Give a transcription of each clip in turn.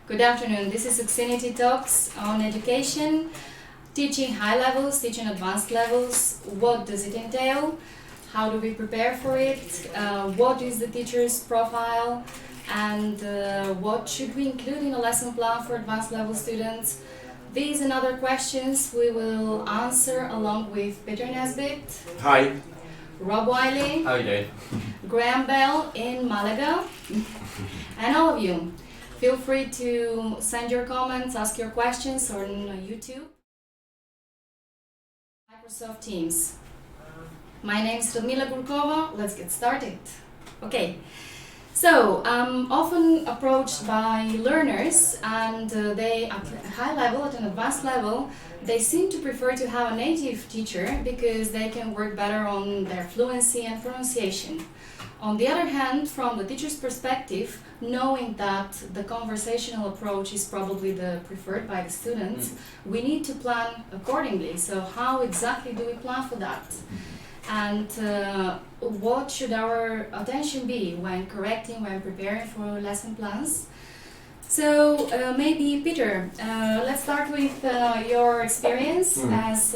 Good afternoon. This is Xfinity Talks on education, teaching high levels, teaching advanced levels. What does it entail? How do we prepare for it? What is the teacher's profile? And what should we include in a lesson plan for advanced level students? These and other questions we will answer along with Peter Nesbitt. Hi. Rob Wiley. How are you doing? Graham Bell in Malaga. And all of you. Feel free to send your comments, ask your questions on YouTube. Microsoft Teams. My name is Radmila Gurkova. Let's get started. Okay. So, I'm often approached by learners and they, at a high level, at an advanced level, they seem to prefer to have a native teacher because they can work better on their fluency and pronunciation. On the other hand, from the teacher's perspective, knowing that the conversational approach is probably the preferred by the students, we need to plan accordingly. So how exactly do we plan for that? And what should our attention be when correcting, when preparing for lesson plans? So maybe Peter, let's start with your experience as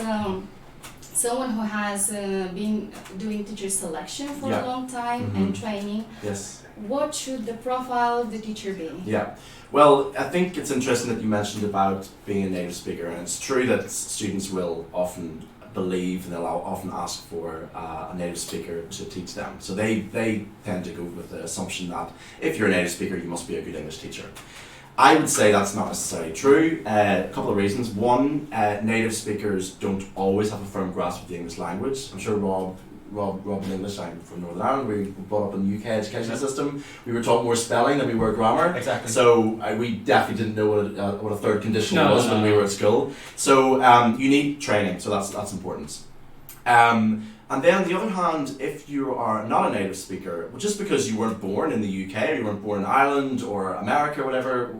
someone who has been doing teacher selection for a long time and training. Yes. What should the profile of the teacher be? Yeah. Well, I think it's interesting that you mentioned about being a native speaker, and it's true that students will often believe and they'll often ask for a native speaker to teach them. So they tend to go with the assumption that if you're a native speaker, you must be a good English teacher. I would say that's not necessarily true. A couple of reasons. One, native speakers don't always have a firm grasp of the English language. I'm sure Rob in English, I'm from Northern Ireland, we were brought up in the UK education system. We were taught more spelling than we were grammar. Exactly. So we definitely didn't know what a third condition was when we were at school. So you need training, so that's important. And then on the other hand, if you are not a native speaker, just because you weren't born in the UK, or you weren't born in Ireland or America or whatever,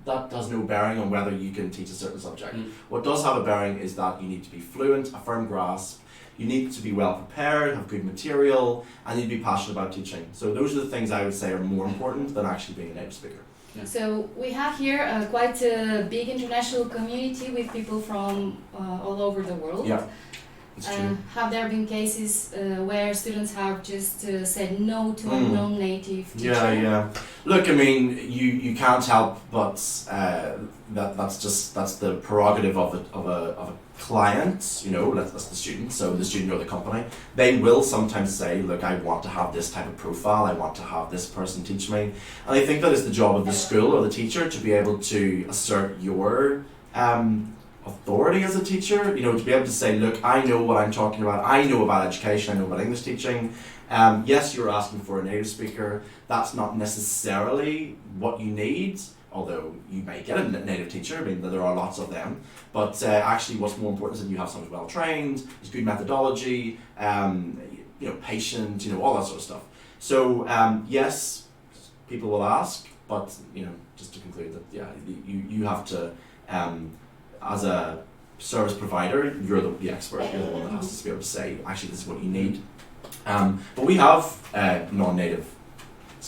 that has no bearing on whether you can teach a certain subject. What does have a bearing is that you need to be fluent, a firm grasp, you need to be well prepared, have good material, and you need to be passionate about teaching. So those are the things I would say are more important than actually being a native speaker. Yeah. So we have here quite a big international community with people from all over the world. Yeah. Have there been cases where students have just said no to a non-native teacher? Yeah. Look, I mean, you can't help but that's the prerogative of a client. That's the student. So the student or the company, they will sometimes say, look, I want to have this type of profile. I want to have this person teach me, and I think that is the job of the school or the teacher to be able to assert your authority as a teacher, to be able to say, look, I know what I'm talking about, I know about education, I know about English teaching. Yes, you're asking for a native speaker. That's not necessarily what you need, although you may get a native teacher. I mean, there are lots of them. But actually what's more important is that you have someone who's well trained, there's good methodology, patient, all that sort of stuff. So yes, people will ask, but just to conclude that, you have to as a service provider, you're the expert, you're the one that has to be able to say, actually, this is what you need. But we have non-native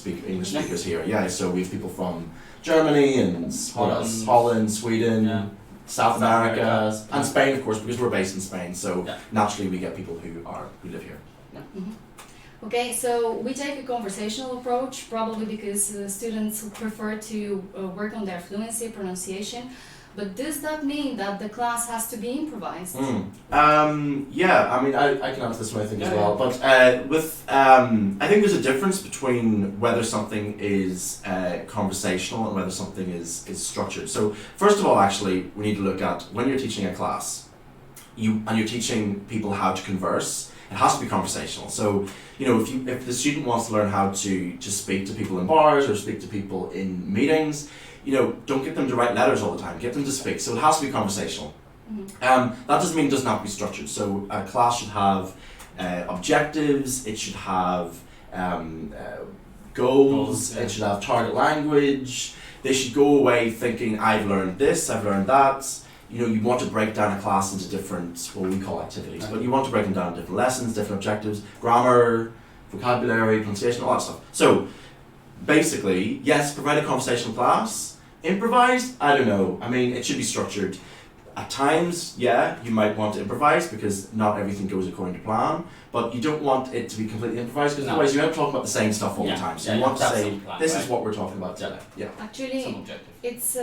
English speakers here, so we have people from Germany and Holland, Sweden, South America, and Spain, of course, because we're based in Spain, so naturally we get people who live here. Okay, so we take a conversational approach, probably because students prefer to work on their fluency, pronunciation. But does that mean that the class has to be improvised? Yeah, I mean, I can answer this one, I think, as well. But I think there's a difference between whether something is conversational and whether something is structured. So first of all, actually, we need to look at when you're teaching a class, and you're teaching people how to converse, it has to be conversational. So, if the student wants to learn how to speak to people in bars or speak to people in meetings, don't get them to write letters all the time. Get them to speak. So it has to be conversational. That doesn't mean it doesn't have to be structured. So a class should have objectives. It should have goals. It should have target language. They should go away thinking, I've learned this, I've learned that. You want to break down a class into different, what we call activities, but you want to break them down into different lessons, different objectives, grammar, vocabulary, pronunciation, all that stuff. So basically, yes, provide a conversational class. Improvised? I don't know. I mean, it should be structured. At times, yeah, you might want to improvise because not everything goes according to plan, but you don't want it to be completely improvised because otherwise you end up talking about the same stuff all the time. So you want to say, this is what we're talking about today. Yeah. Actually, it's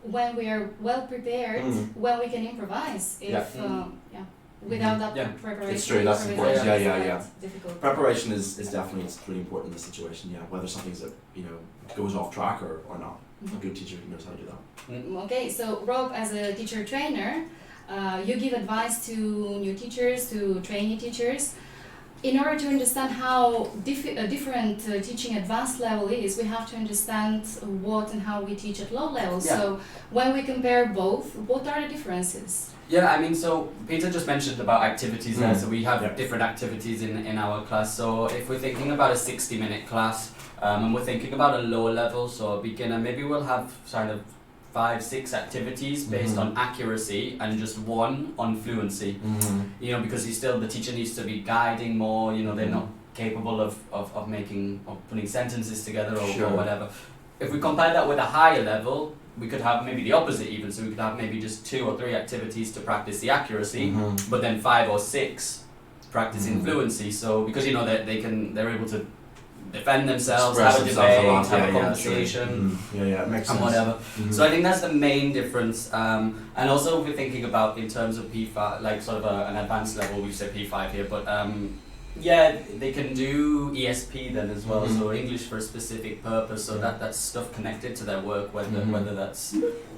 when we are well prepared, when we can improvise. If without that preparation, it's true. That's important. Yeah. Difficult. Preparation is definitely really important in this situation. Yeah, whether something's goes off track or not. A good teacher knows how to do that. Okay, so Rob, as a teacher trainer, you give advice to new teachers, to trainee teachers. In order to understand how different teaching advanced level is, we have to understand what and how we teach at low level. Yeah. So when we compare both, what are the differences? Yeah, I mean, so Peter just mentioned about activities there, so we have different activities in our class. So if we're thinking about a 60-minute class, and we're thinking about a lower level, so a beginner, maybe we'll have kind of 5-6 activities based on accuracy and just one on fluency. Because the teacher needs to be guiding more, they're not capable of putting sentences together or whatever. If we compare that with a higher level, we could have maybe the opposite even, so we could have maybe just 2 or 3 activities to practice the accuracy, but then 5 or 6 practicing fluency. So because they're able to defend themselves, have a debate, have a conversation, it makes sense. And whatever. So I think that's the main difference. And also if we're thinking about in terms of P5, like sort of an advanced level, we've said P5 here, but they can do ESP then as well, so English for a specific purpose, so that's stuff connected to their work, whether that's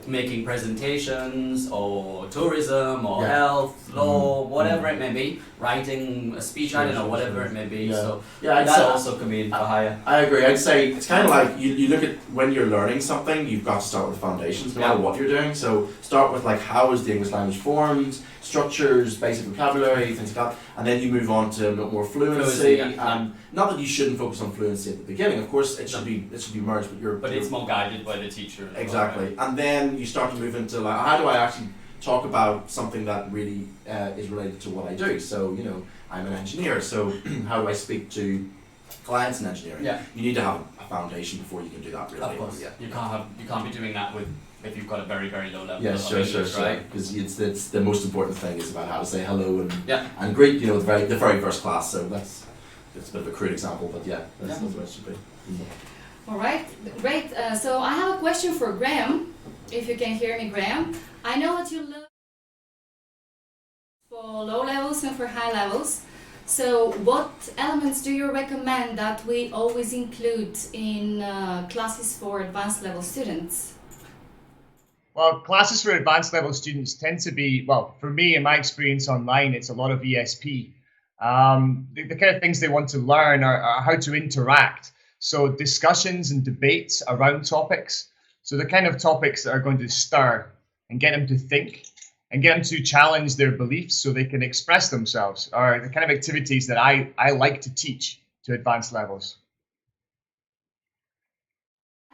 making presentations or tourism or health, law, whatever it may be, writing a speech, I don't know, whatever it may be. So that also can be in for higher. I agree. I'd say it's kind of like you look at when you're learning something, you've got to start with foundations, no matter what you're doing. So start with like how is the English language formed, structures, basic vocabulary, things like that, and then you move on to a bit more fluency. Not that you shouldn't focus on fluency at the beginning. Of course, it should be merged, but it's more guided by the teacher. Exactly, and then you start to move into like how do I actually talk about something that really is related to what I do. So I'm an engineer. So how do I speak to clients in engineering? Yeah. You need to have a foundation before you can do that. Really. Of course. Yeah. You can't be doing that if you've got a very, very low level. Yes, of sure. Right? Because it's the most important thing is about how to say hello and greet. The very first class. So that's a bit of a crude example, but that's what it should be. All right, great. So I have a question for Graham. If you can hear me, Graham. I know that you learn for low levels and for high levels. So what elements do you recommend that we always include in classes for advanced level students? Well, classes for advanced level students tend to be, for me, in my experience online, it's a lot of ESP. The kind of things they want to learn are how to interact. So discussions and debates around topics. So the kind of topics that are going to stir and get them to think and get them to challenge their beliefs so they can express themselves are the kind of activities that I like to teach to advanced levels.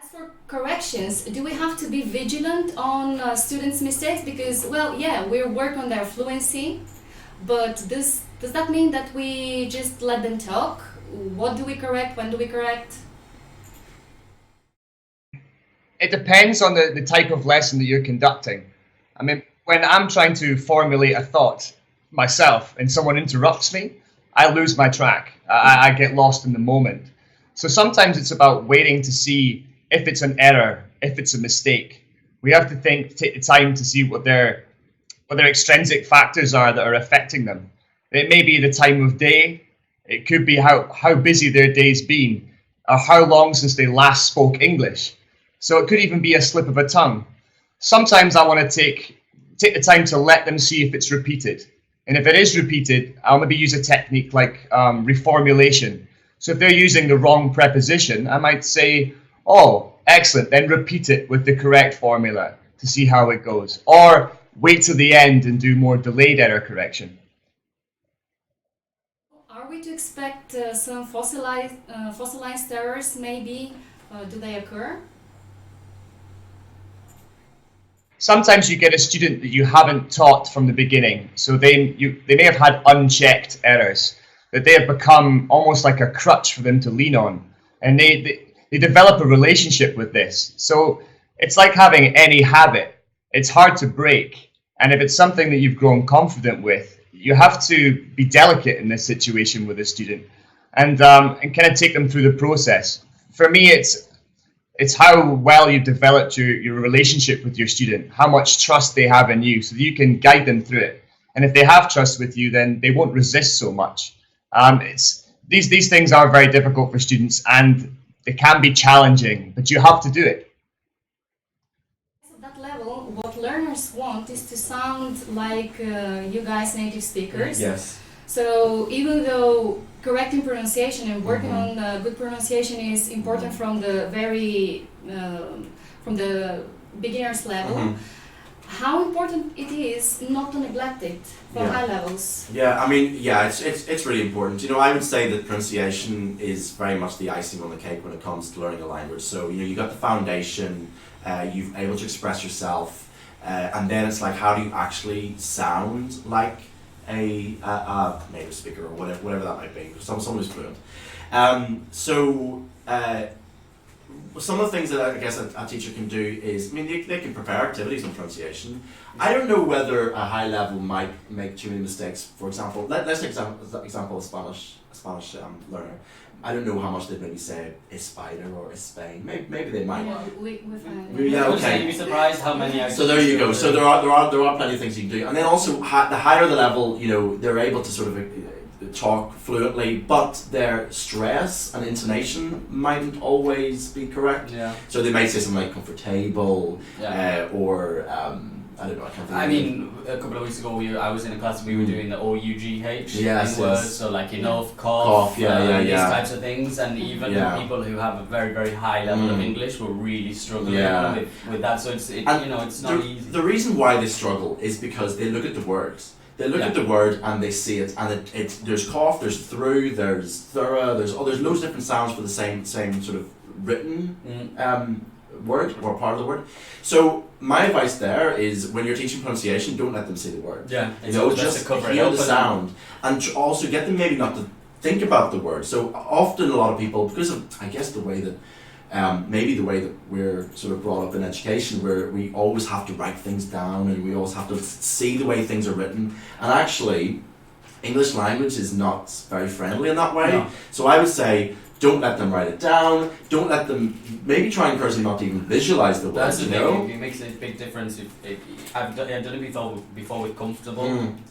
As for corrections, do we have to be vigilant on students' mistakes? Because, we work on their fluency, but does that mean that we just let them talk? What do we correct? When do we correct? It depends on the type of lesson that you're conducting. I mean, when I'm trying to formulate a thought myself and someone interrupts me, I lose my track. I get lost in the moment. So sometimes it's about waiting to see if it's an error, if it's a mistake. We have to take the time to see what their extrinsic factors are that are affecting them. It may be the time of day. It could be how busy their day's been, or how long since they last spoke English. So it could even be a slip of a tongue. Sometimes I want to take the time to let them see if it's repeated. And if it is repeated, I'll maybe use a technique like reformulation. So if they're using the wrong preposition, I might say, oh, excellent, then repeat it with the correct formula to see how it goes. Or wait till the end and do more delayed error correction. Are we to expect some fossilized errors maybe? Do they occur? Sometimes you get a student that you haven't taught from the beginning, so they may have had unchecked errors, that they have become almost like a crutch for them to lean on. And they develop a relationship with this. So it's like having any habit. It's hard to break. And if it's something that you've grown confident with, you have to be delicate in this situation with a student and kind of take them through the process. For me, it's how well you've developed your relationship with your student, how much trust they have in you, so that you can guide them through it. And if they have trust with you, then they won't resist so much. It's these things are very difficult for students, and they can be challenging, but you have to do it. At that level, what learners want is to sound like you guys native speakers. Yes. So even though correcting pronunciation and working on good pronunciation is important from the from the beginners level, how important it is not to neglect it for high levels. Yeah, I mean, yeah, it's really important. You know, I would say that pronunciation is very much the icing on the cake when it comes to learning a language. So, you know, you got the foundation, you're able to express yourself, and then it's like, how do you actually sound like a native speaker or whatever that might be, someone who's fluent. Some of the things that I guess a teacher can do is, I mean, they can prepare activities on pronunciation. I don't know whether a high level might make too many mistakes. For example, let's take example a Spanish learner. I don't know how much they'd maybe say Spider or Spain. Maybe they might. Yeah, we find Yeah, okay. You'd be surprised how many. So there you go. So there are plenty of things you can do, and then also the higher the level, you know, they're able to sort of talk fluently, but their stress and intonation mightn't always be correct. Yeah. So they may say something like comfortable, or I don't know. I can't think. I mean, a couple of weeks ago, I was in a class and we were doing the OUGH Yes, words, so like enough, cough, these types of things, and even people who have a very, very high level of English were really struggling with that. So it's you know, it's not easy. The reason why they struggle is because they look at the words. They look at the word and they see it, and there's cough, there's through, there's thorough, there's loads of different sounds for the same sort of written word or part of the word. So my advice there is, when you're teaching pronunciation, don't let them say the word. Yeah, you know, just hear the sound, and also get them maybe not to think about the word. So often a lot of people, because of, I guess, the way that maybe the way that we're sort of brought up in education, where we always have to write things down and we always have to see the way things are written, and actually English language is not very friendly in that way. No. So I would say, don't let them write it down. Don't let them, maybe try and encourage them not to even visualize the words. That's it makes a big difference. I've done it before with comfortable.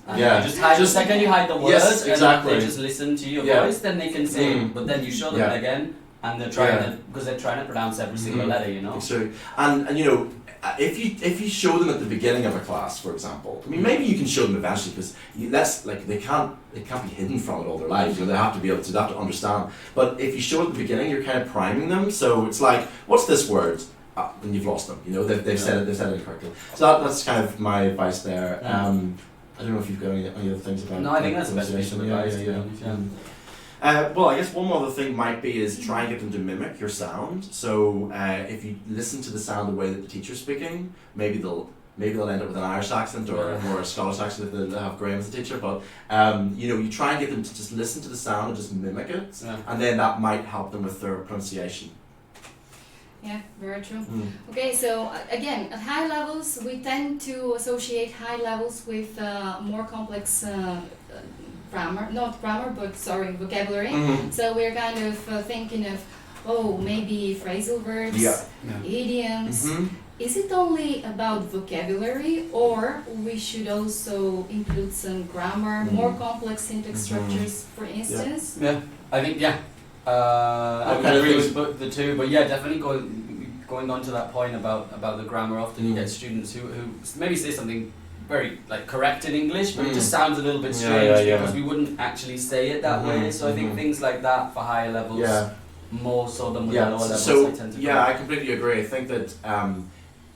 Just hide the second you hide the words, yes, exactly. and they just listen to your voice, then they can say it, but then you show them again. And they're trying because they're trying to pronounce every single letter, you know. So, and you know, if you show them at the beginning of a class, for example, I mean, maybe you can show them eventually, because that's like they can't be hidden from it all their lives. You know, they have to understand. But if you show at the beginning, you're kind of priming them. So it's like, what's this word? And you've lost them. You know, they've said it incorrectly. So that's kind of my advice there. I don't know if you've got any other things about. No, I think that's the best piece of advice. Well, I guess one other thing might be is try and get them to mimic your sound. So if you listen to the sound the way that the teacher's speaking, maybe they'll end up with an Irish accent or a Scottish accent if they have Graham as a teacher. But you know, you try and get them to just listen to the sound and just mimic it, and then that might help them with their pronunciation. Yeah, very true. Okay, so again, at high levels, we tend to associate high levels with more complex vocabulary. So we're kind of thinking of, maybe phrasal verbs, idioms. Is it only about vocabulary, or we should also include some grammar, more complex syntax structures, for instance? Yeah, I think, I would agree with the two, but definitely going on to that point about the grammar. Often you get students who maybe say something very correct in English, but it just sounds a little bit strange because we wouldn't actually say it that way. So I think things like that for higher levels, more so than with the lower levels. So I tend to I completely agree. I think that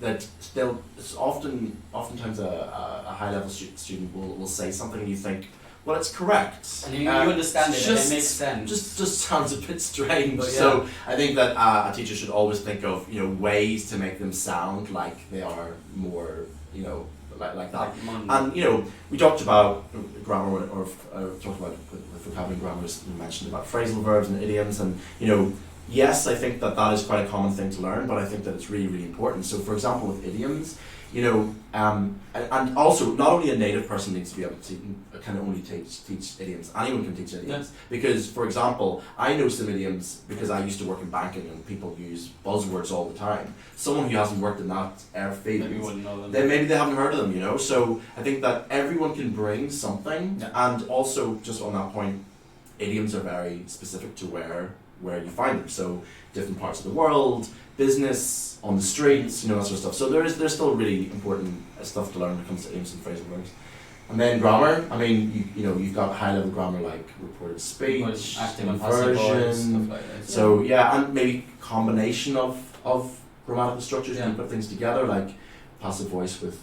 that still oftentimes a high level student will say something and you think, well, it's correct. And you understand it, and it makes sense. Just sounds a bit strange. So I think that a teacher should always think of, you know, ways to make them sound like they are more, you know, like that. And you know, we talked about grammar, or talked about with vocabulary and grammar. We mentioned about phrasal verbs and idioms, and you know, yes, I think that that is quite a common thing to learn, but I think that it's really, really important. So, for example, with idioms, you know, and also not only a native person needs to be able to can only teach idioms. Anyone can teach idioms because, for example, I know some idioms because I used to work in banking and people use buzzwords all the time. Someone who hasn't worked in that field, Maybe wouldn't know them. maybe they haven't heard of them. You know, so I think that everyone can bring something, and also just on that point, idioms are very specific to where you find them. So different parts of the world, business, on the streets, you know, that sort of stuff. So there's still really important stuff to learn when it comes to idioms and phrasal verbs. And then grammar. I mean, you know, you've got high level grammar like reported speech, active and passive voice, stuff like that. So and maybe combination of grammatical structures. You can put things together like passive voice with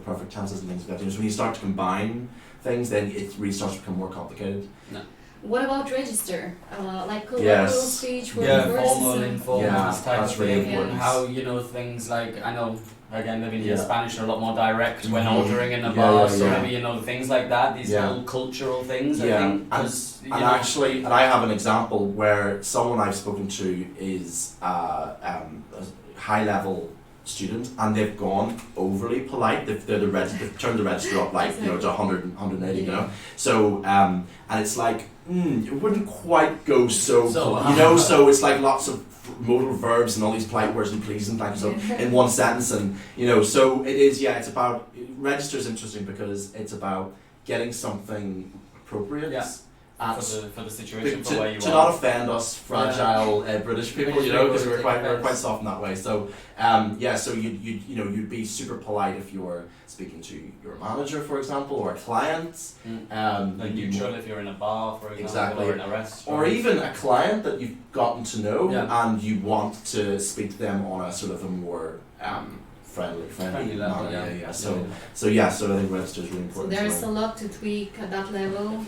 perfect tenses and things like that. You know, so when you start to combine things, then it really starts to become more complicated. No. What about register? Like colloquial speech, word formal, informal, this type that's of really thing. important. And how, you know, things like, I know, again, living here, Spanish are a lot more direct when ordering in a bar, so maybe, you know, things like that, these little cultural things, I think. And I have an example where someone I've spoken to is a high level student, and they've gone overly polite. They've turned the register up like you know to 100, 180, you know. So and it's like it wouldn't quite go so you know. So it's like lots of modal verbs and all these polite words and please and thank you so in one sentence, and you know. So it is it's about register is interesting because it's about getting something appropriate. For the situation, for where you to are. not offend us fragile British people, you know, because we're quite soft in that way. So so you'd be super polite if you're speaking to your manager, for example, or a client. Like neutral if you're in a bar, for example, or in a restaurant. Or even a client that you've gotten to know and you want to speak to them on a sort of a more friendly level, manner. So I think register is really important. So there's a lot to tweak at that level.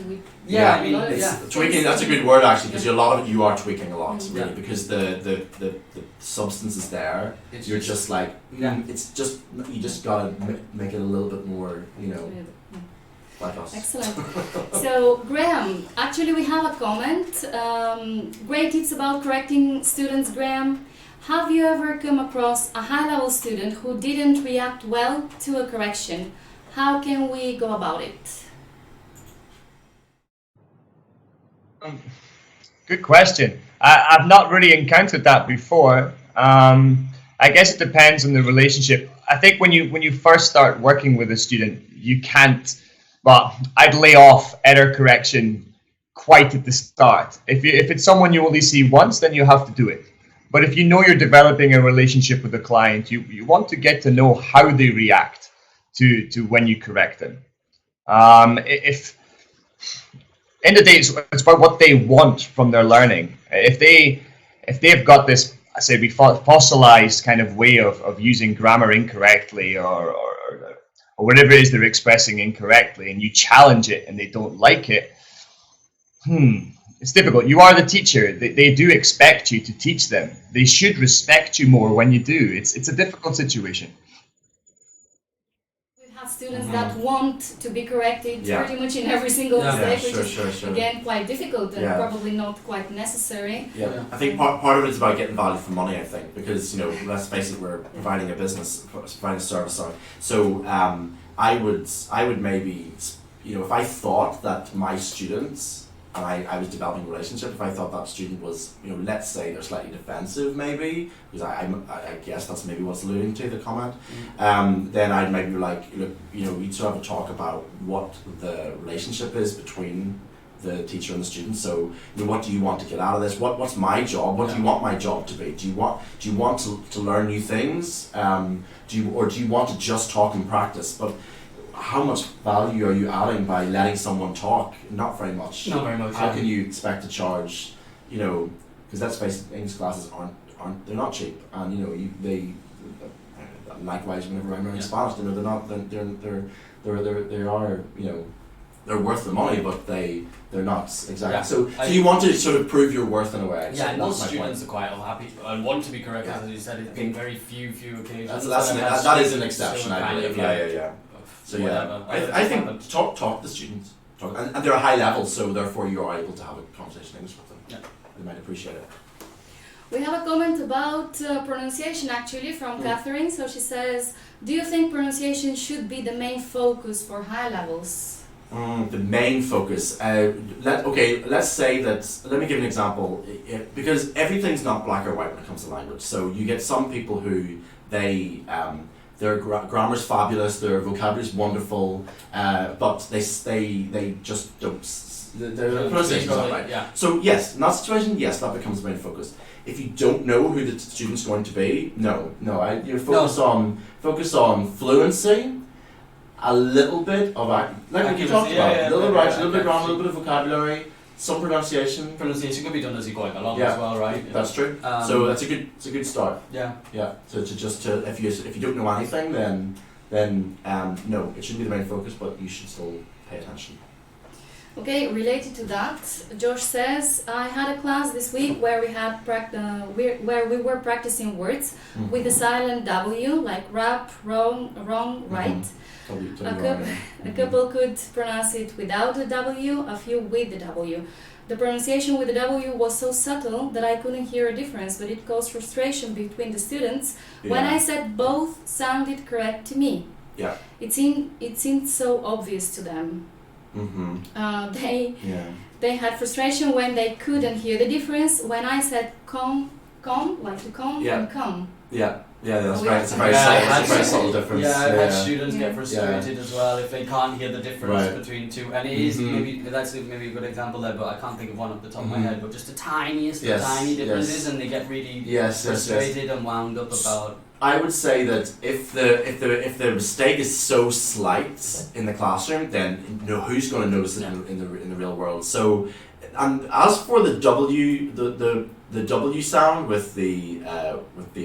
Tweaking, that's a good word actually, because a lot of it you are tweaking a lot, really, because the substance is there. You're just like, it's just, you just gotta make it a little bit more, you know, like us. Excellent. So Graham, actually we have a comment. Great tips about correcting students, Graham. Have you ever come across a high-level student who didn't react well to a correction? How can we go about it? Good question. I've not really encountered that before. I guess it depends on the relationship. I think when you first start working with a student, you can't. Well, I'd lay off error correction quite at the start. If it's someone you only see once, then you have to do it. But if you know you're developing a relationship with a client, you want to get to know how they react to when you correct them. If end of the day, it's about what they want from their learning. If they've got this, I say, fossilized kind of way of using grammar incorrectly or whatever it is they're expressing incorrectly, and you challenge it and they don't like it, it's difficult. You are the teacher. They do expect you to teach them. They should respect you more when you do. It's a difficult situation. We have students that want to be corrected pretty much in every single mistake, which is again quite difficult and probably not quite necessary. I think part of it is about getting value for money, I think, because, you know, let's face it, we're providing a business, providing a service, sorry. So I would maybe, you know, if I thought that my students, and I was developing a relationship, if I thought that student was, you know, let's say they're slightly defensive maybe, because I guess that's maybe what's alluding to the comment, then I'd maybe be like, look, you know, we'd sort of have a talk about what the relationship is between the teacher and the student. So, you know, what do you want to get out of this? What's my job? What do you want my job to be? Do you want to learn new things? Do you want to just talk and practice? But how much value are you adding by letting someone talk? Not very much. Not very much. How can you expect to charge? You know, because let's face it, English classes aren't they're not cheap, and you know they likewise whenever I'm learning Spanish, you know they are, you know, they're worth the money, but they're not exactly. So you want to sort of prove your worth in a way. And most students are quite happy and want to be corrected, as you said. It's been very few occasions. That is an exception, I believe. So I think talk to the students, and they're a high level, so therefore you are able to have a conversation in English with them. They might appreciate it. We have a comment about pronunciation actually from Catherine. So she says, do you think pronunciation should be the main focus for high levels? The main focus. Let's say that. Let me give an example, because everything's not black or white when it comes to language. So you get some people who their grammar's fabulous, their vocabulary's wonderful, but they just don't. Their pronunciation's not right. Yeah. So yes, in that situation, yes, that becomes the main focus. If you don't know who the student's going to be, you focus on fluency. A little bit of like we talked about, a little bit of grammar, a little bit of vocabulary, some pronunciation. Pronunciation can be done as you're going along as well, right? That's true. So it's a good start. Yeah. Yeah. So if you don't know anything, then no, it shouldn't be the main focus, but you should still pay attention. Okay, related to that, Josh says, I had a class this week where where we were practicing words with the silent W, like rap, wrong, right. A couple could pronounce it without the W, a few with the W. The pronunciation with the W was so subtle that I couldn't hear a difference, but it caused frustration between the students when I said both sounded correct to me. Yeah. It seemed so obvious to them. They had frustration when they couldn't hear the difference when I said come, like to come and come. It's a very subtle difference. Yeah, I've had students get frustrated as well if they can't hear the difference between two. And it is that's maybe a good example there, but I can't think of one off the top of my head. But just the tiniest of tiny differences, and they get really frustrated and wound up about. I would say that if the mistake is so slight in the classroom, then who's going to notice it in the real world? So, and as for the W sound with the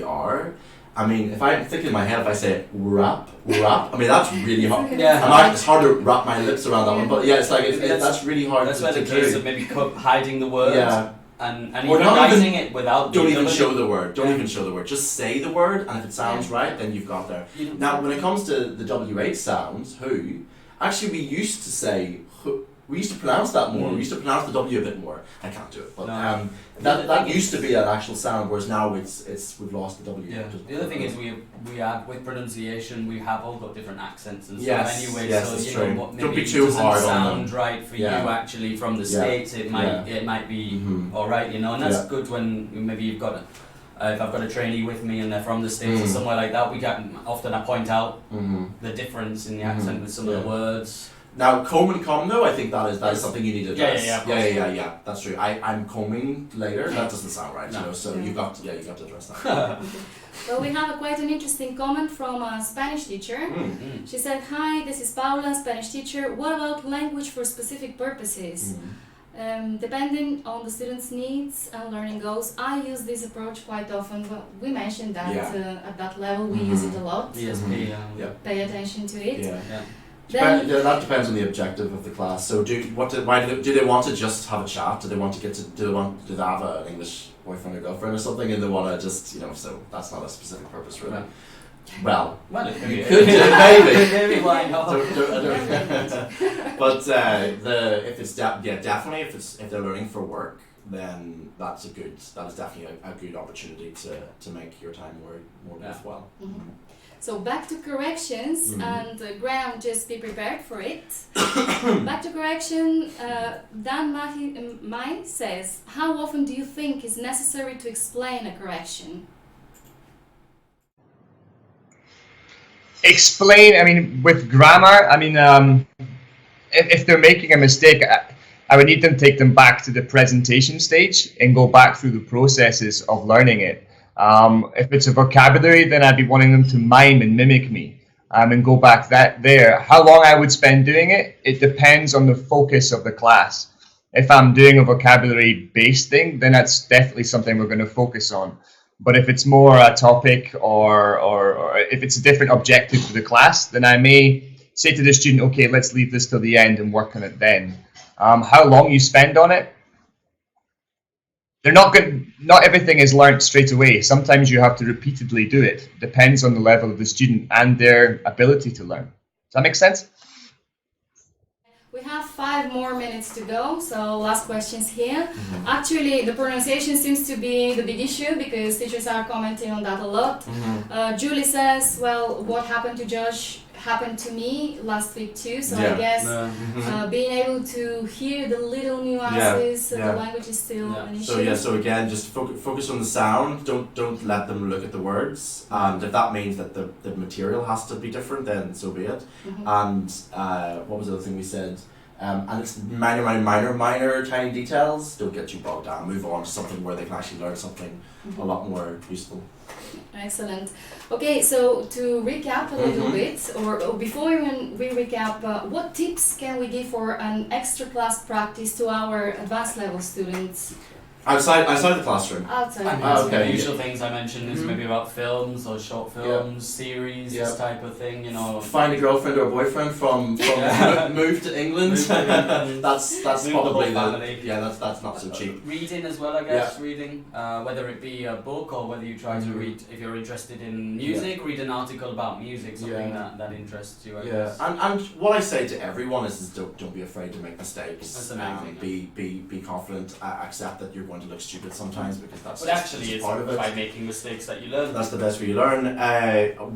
R, I mean, if I think in my head, if I say rap, I mean that's really hard. It's hard to wrap my lips around that one, but it's like that's really hard. That's where the case of maybe hiding the words. Yeah. And even writing it without. Don't even show the word. Don't even show the word. Just say the word, and if it sounds right, then you've got there. Now, when it comes to the WH sounds, actually we used to say. We used to pronounce that more. We used to pronounce the W a bit more. I can't do it, but that used to be an actual sound, whereas now we've lost the W. Yeah. The other thing is we have with pronunciation we have all got different accents and stuff anyway. So what maybe don't be too hard sound right for you actually from the States. It might be all right, and that's good when maybe you've got if I've got a trainee with me and they're from the States or somewhere like that. I point out the difference in the accent with some of the words. Now, comb and come though, I think that is something you need to address. Yeah. That's true. I'm combing later. That doesn't sound right. So you've got to address that. Well, we have quite an interesting comment from a Spanish teacher. She said, "Hi, this is Paula, Spanish teacher. What about language for specific purposes? Depending on the student's needs and learning goals, I use this approach quite often. Well, we mentioned that at that level we use it a lot. ESP. Pay attention to it. That depends on the objective of the class. So do they want to just have a chat? Do they have an English boyfriend or girlfriend or something, and they want to just so that's not a specific purpose really. Well, it could be. Could do, maybe. Maybe why not? But if it's definitely if they're learning for work, then that is definitely a good opportunity to make your time more worthwhile. So back to corrections, and Graham, just be prepared for it. Back to correction, Dan Mai says, how often do you think is necessary to explain a correction? Explain, with grammar, if they're making a mistake, I would need them to take them back to the presentation stage and go back through the processes of learning it. If it's a vocabulary, then I'd be wanting them to mime and mimic me and go back there. How long I would spend doing it, it depends on the focus of the class. If I'm doing a vocabulary-based thing, then that's definitely something we're going to focus on. But if it's more a topic or if it's a different objective for the class, then I may say to the student, okay, let's leave this till the end and work on it then. How long you spend on it, not everything is learnt straight away. Sometimes you have to repeatedly do it. Depends on the level of the student and their ability to learn. Does that make sense? We have 5 more minutes to go, so last questions here. Mhm. Actually, the pronunciation seems to be the big issue because teachers are commenting on that a lot. Mhm. Julie says, well, what happened to Josh happened to me last week too, so I Yeah. guess Mhm. being able to hear the little nuances of yeah. the language is still Yeah. an issue. So yeah, so again, just focus on the sound. Don't let them look at the words. And if that means that the material has to be different, then so be it. Mhm. And what was the other thing we said? And it's minor, tiny details. Don't get too bogged down. Move on to something where they can actually learn something a lot more useful. Excellent. Okay, so to recap a little Mhm. bit, or before we recap, what tips can we give for an extra class practice to our advanced level students Outside the classroom. outside? I mean, Ah, some of okay. the usual things I mentioned is Mhm. maybe about films or short films, series, Yeah. this type of thing, you know. Find a girlfriend or a boyfriend from Yeah. move to England. Move to England. that's Move the probably whole family. yeah that's not so cheap. Reading as well, I guess. Reading, whether it be a book or whether you try to Mhm. read, if you're interested in music, read an article about music, something Yeah. that interests you, I Yeah, guess. and what I say to everyone is don't be afraid to make mistakes. That's the main thing. Be confident. Accept that you're going to look stupid sometimes because that's But just actually, just it's part of it. by making mistakes that you learn. That's the best way you learn.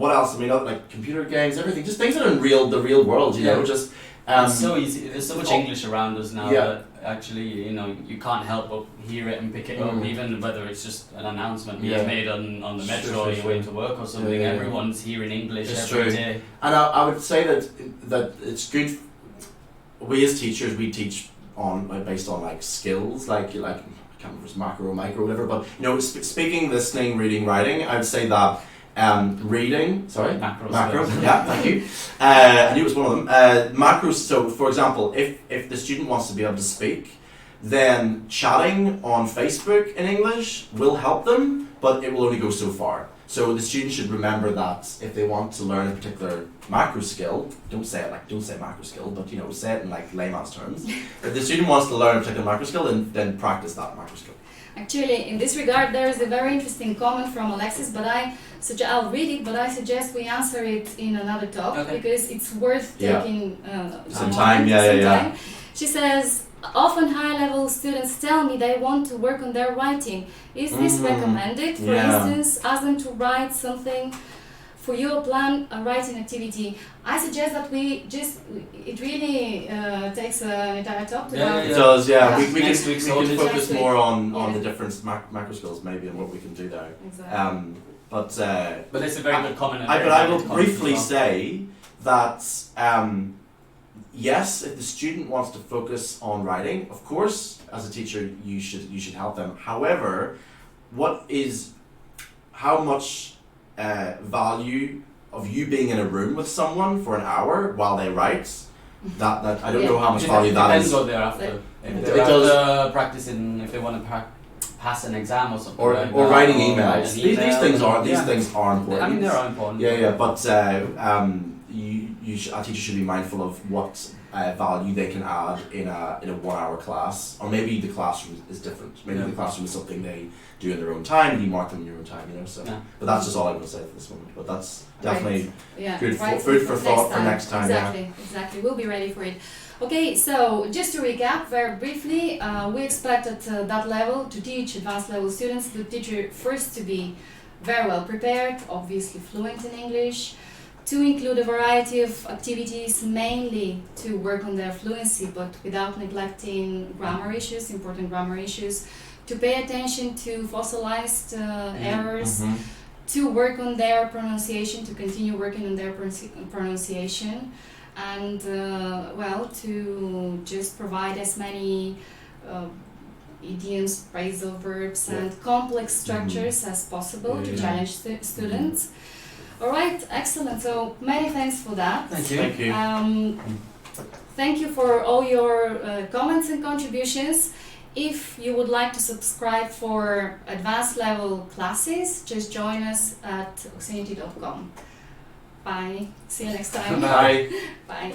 What else? I mean, like computer games, everything. Just things that are in the real world. You Yeah. know, just. It's so easy. There's so much oh. English around us now Yeah. that actually, you know, you can't help but hear it and pick it up, Mm. even whether it's just an announcement Yeah. being made on the metro Sure, or your way sure. to work or something. Yeah, yeah, yeah. Everyone's hearing English It's every true. day. And I would say that it's good. We as teachers, we teach on based on like skills, like I can't remember if it's macro or micro or whatever. But you know, speaking, listening, reading, writing, I would say that reading. Sorry, Macro skills. Yeah, thank you. I knew it was one of them. Macros. So, for example, if the student wants to be able to speak, then chatting on Facebook in English will help them, but it will only go so far. So the student should remember that if they want to learn a particular macro skill, don't say macro skill, but you know, say it in like layman's terms. If the student wants to learn a particular macro skill, then practice that macro skill. Actually, in this regard, there is a very interesting comment from Alexis, but I'll read it, but I suggest we answer it in another talk Okay. because it's worth Yeah. taking Some time, yeah. time. She says, often high-level students tell me they want to work on their writing. Is this recommended? For Yeah. instance, ask them to write something for your plan, a writing activity. I suggest that it really takes an entire talk to that. It does, yeah. Yeah. We Next can week's focus Exactly. more on Yeah. the different macro skills maybe and what we can do there. Exactly. But But it's a very good comment. but I will briefly say that yes, if the student wants to focus on writing, of course, as a teacher, you should help them. However, how much value of you being in a room with someone for an hour while they write? That I don't know how much value that Depends is. what they're after. If It they're does. after practicing, if they want to pass an exam or something Or, like or that, writing or emails. write an These email. things are Yeah. things are important. I mean, they're important. Yeah, but a teacher should be mindful of what value they can add in a 1 hour class, or maybe the classroom is different. Maybe Yeah. the classroom is something they do in their own time, and you mark them in your own time. You know, so. Yeah. But that's just all I'm going to say for this moment. But that's definitely Yeah, good right. food for thought for next time. Exactly. We'll be ready for it. Okay, so just to recap very briefly, we expect at that level to teach advanced level students the teacher first to be very well prepared, obviously fluent in English, to include a variety of activities, mainly to work on their fluency, but without neglecting grammar issues, important grammar issues, to pay attention to fossilized errors, to work on their pronunciation, to continue working on their pronunciation, and to just provide as many idioms, phrasal verbs, and complex structures as possible to challenge students. All right, excellent. So many thanks for that. Thank you. Thank you. Thank you for all your comments and contributions. If you would like to subscribe for advanced level classes, just join us at oxinity.com. Bye. See you next time. Bye. Bye.